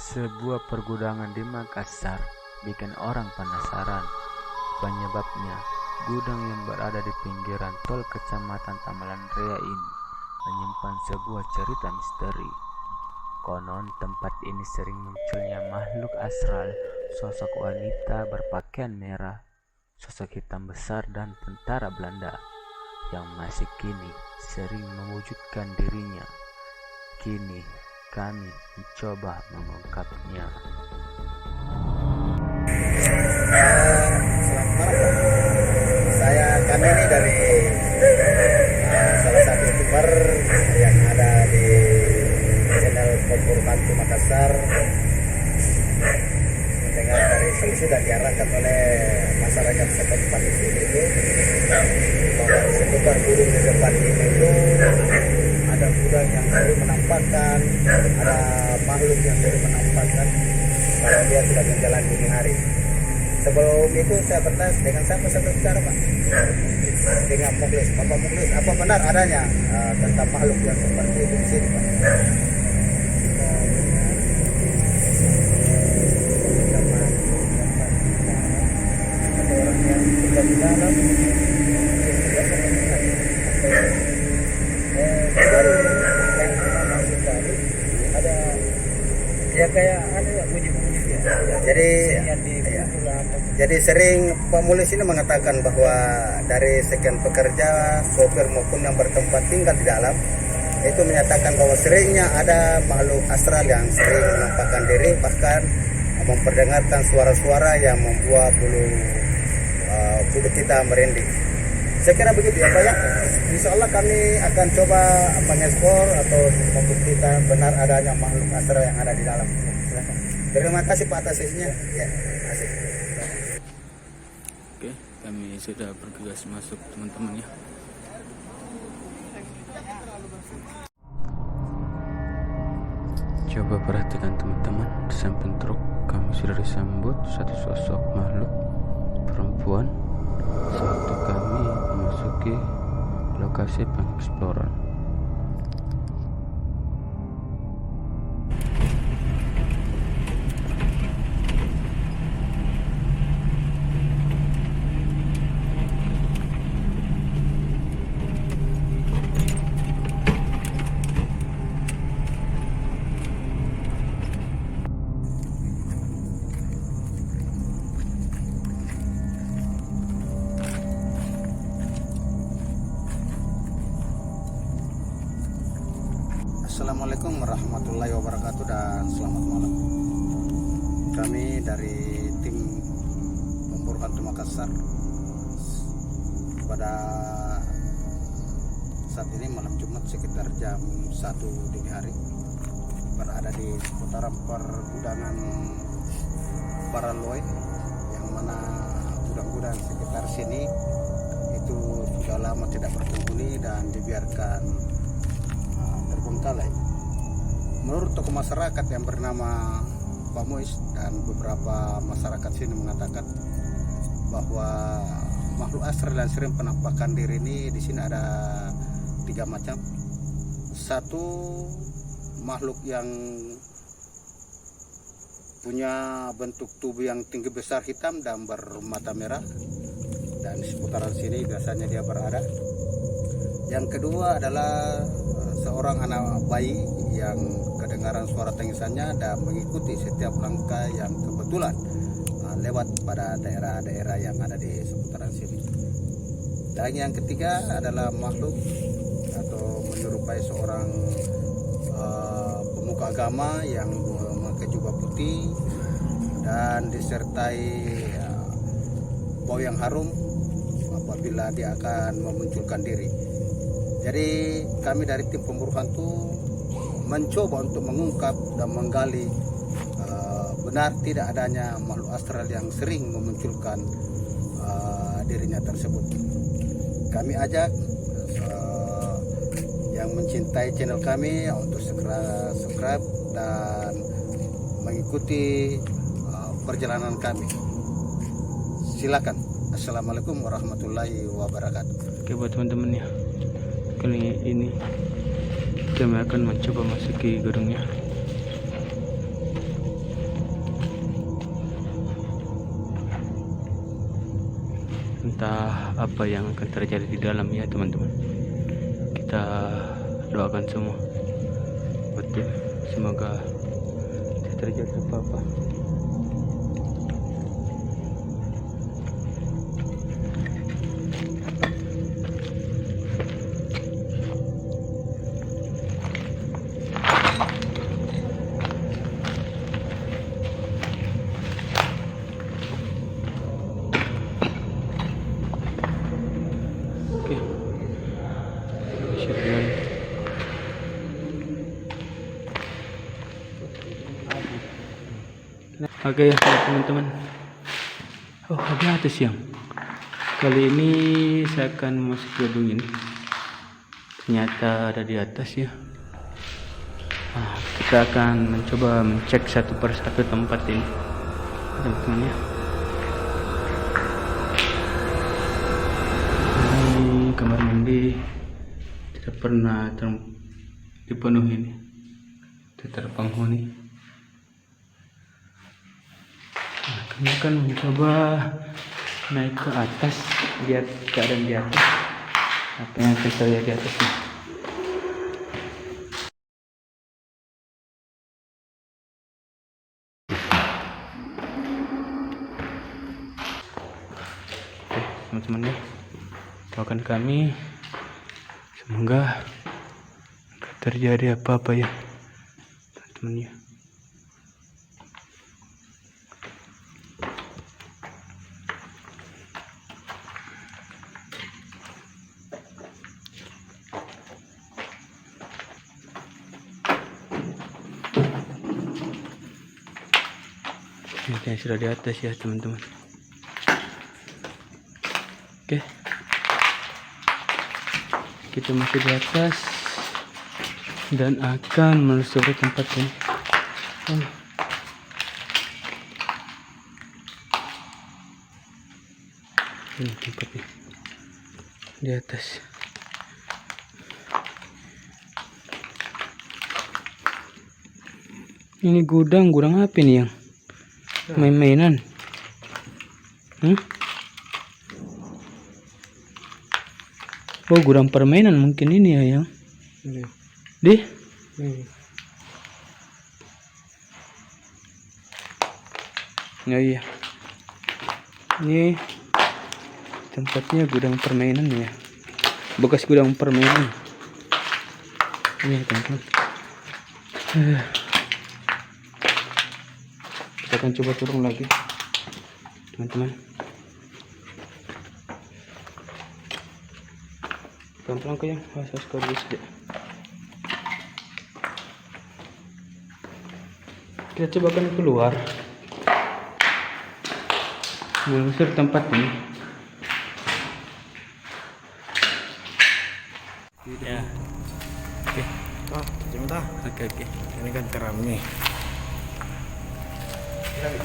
Sebuah pergudangan di Makassar bikin orang penasaran. Penyebabnya, gudang yang berada di pinggiran tol Kecamatan Tamalan Raya ini menyimpan sebuah cerita misteri. Konon tempat ini sering munculnya makhluk astral, sosok wanita berpakaian merah, sosok hitam besar dan tentara Belanda yang masih kini sering mewujudkan dirinya. Kini kami mencoba mengungkapnya. Selamat malam. Kami ini dari salah satu youtuber yang ada di channel Kompor Hantu Makassar, mendengar dari isu dan diarahkan oleh masyarakat setempat di sini itu bahwa di seputar gunung di depan ini itu ada gudang yang sering menampakkan, ada makhluk yang sering menampakkan kalau dia sudah menjalan dini hari. Sebelum itu saya bertanya dengan siapa saya berbicara, Pak? Dengan Muklis. Bapak Muklis, apa benar adanya tentang makhluk yang seperti itu di sini, Pak? Orang yang tinggal di dalam ada ya kayak ada bunyi-bunyi ya. Jadi sering Pak Mulis ini mengatakan bahwa dari sekian pekerja, sopir maupun yang bertempat tinggal di dalam itu menyatakan bahwa seringnya ada makhluk astral yang sering menampakkan diri, bahkan memperdengarkan suara-suara yang membuat bulu kita merinding. Saya kira begitu ya Pak ya. Insya Allah kami akan coba mengekspor atau membuktikan benar adanya makhluk astral yang ada di dalam. Silakan. Terima kasih Pak atas sesinya. Ya, terima kasih. Oke, kami sudah bergegas masuk teman-teman ya. Coba perhatikan teman-teman, di samping truk kami sudah disambut satu sosok makhluk perempuan sewaktu kami memasuki lokasi pengeksploran. Assalamualaikum warahmatullahi wabarakatuh dan selamat malam. Kami dari tim Kompor Hantu Makassar pada saat ini malam Jumat sekitar jam 1 dini hari berada di seputaran pergudangan Baraloi, yang mana gudang-gudang sekitar sini itu sudah lama tidak berpenghuni dan dibiarkan terbengkalai. Menurut tokoh masyarakat yang bernama Pak Muis dan beberapa masyarakat sini mengatakan bahwa makhluk astral yang sering penampakan diri ini di sini ada 3 macam. Satu, makhluk yang punya bentuk tubuh yang tinggi besar hitam dan bermata merah, dan di seputaran sini biasanya dia berada. Yang kedua adalah seorang anak bayi yang kedengaran suara tangisannya dan mengikuti setiap langkah yang kebetulan lewat pada daerah-daerah yang ada di seputaran sini. Dan yang ketiga adalah makhluk atau menyerupai seorang pemuka agama yang memakai jubah putih dan disertai bau yang harum apabila dia akan memunculkan diri. Jadi kami dari tim pemburu hantu mencoba untuk mengungkap dan menggali benar tidak adanya makhluk astral yang sering memunculkan dirinya tersebut. Kami ajak yang mencintai channel kami untuk segera subscribe dan mengikuti perjalanan kami. Silakan. Assalamualaikum warahmatullahi wabarakatuh. Oke, buat teman-teman ya, kali ini kami akan mencoba masuki gedungnya. Entah apa yang akan terjadi di dalam ya teman-teman. Kita doakan semua betul, semoga tidak terjadi apa-apa. Oke ya teman-teman. Oh, ada atas yang kali ini saya akan masuk gedung ini. Ternyata ada di atas ya. Nah, kita akan mencoba mencek satu persatu tempat ini, teman-teman ya. Ini kamar mandi tidak pernah dipenuhi ini, tidak terpenghuni. Nah, kami akan mencoba naik ke atas, lihat keadaan di atas, apa yang akan terjadi di atas ini. Oke teman-teman ya, doakan kami semoga tidak terjadi apa-apa ya teman-teman ya. Ini sudah di atas ya teman-teman. Oke, kita masih di atas dan akan menelusuri tempat ini. Ini tempatnya di atas. Ini gudang apa nih yang main-mainan? Oh, gudang permainan mungkin ini ya yang di ya, iya, ini tempatnya gudang permainan ya, bekas gudang permainan ini ya teman-teman. Kita akan coba turun lagi teman-teman. Pelan-pelan ke yang asas kardus deh. Kita coba akan keluar menelusuri tempat ini ya. Oke. Oh, jemdah. Oke. Ini kan teram nih. Iya.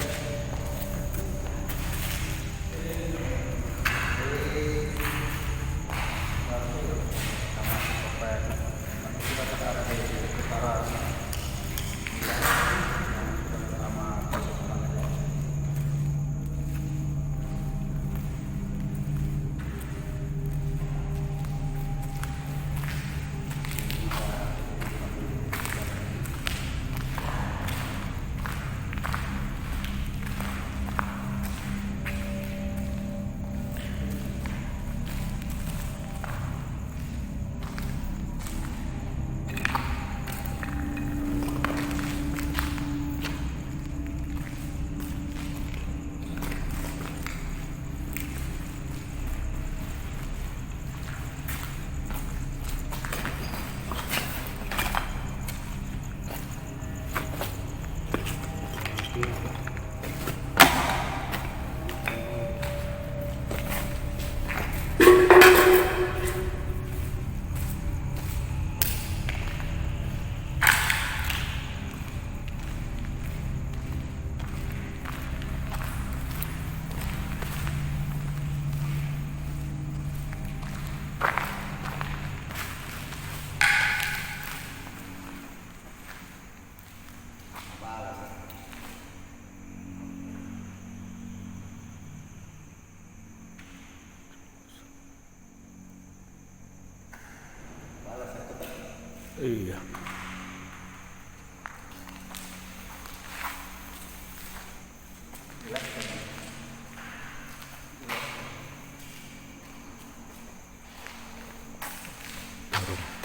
Iya.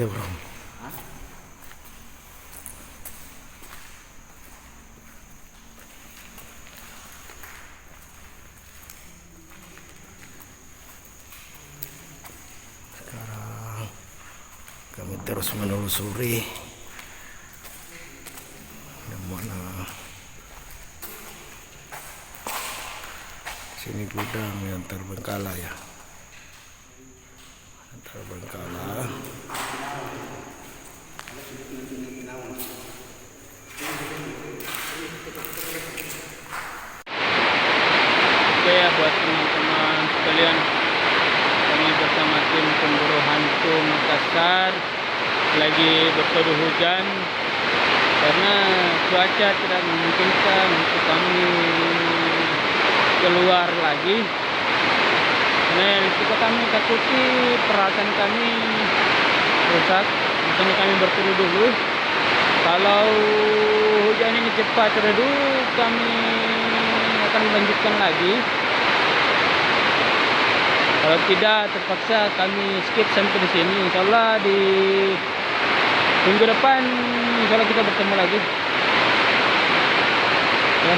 Turun. Sekarang kami terus menelusuri yang mana sini gudang yang terbengkalai ya. Terbengkalai. Oke ya, buat teman-teman sekalian, kami bersama tim pemburu hantu Makassar lagi berteduh hujan karena cuaca tidak memungkinkan untuk kami keluar lagi. Nah, kita kami takuti peralatan kami rusak, makanya kami berteduh dulu. Kalau hujan ini cepat redup, kami akan melanjutkan lagi. Kalau tidak, terpaksa kami skip sampai di sini. Insyaallah di minggu depan, insyaallah kita bertemu lagi. Ya.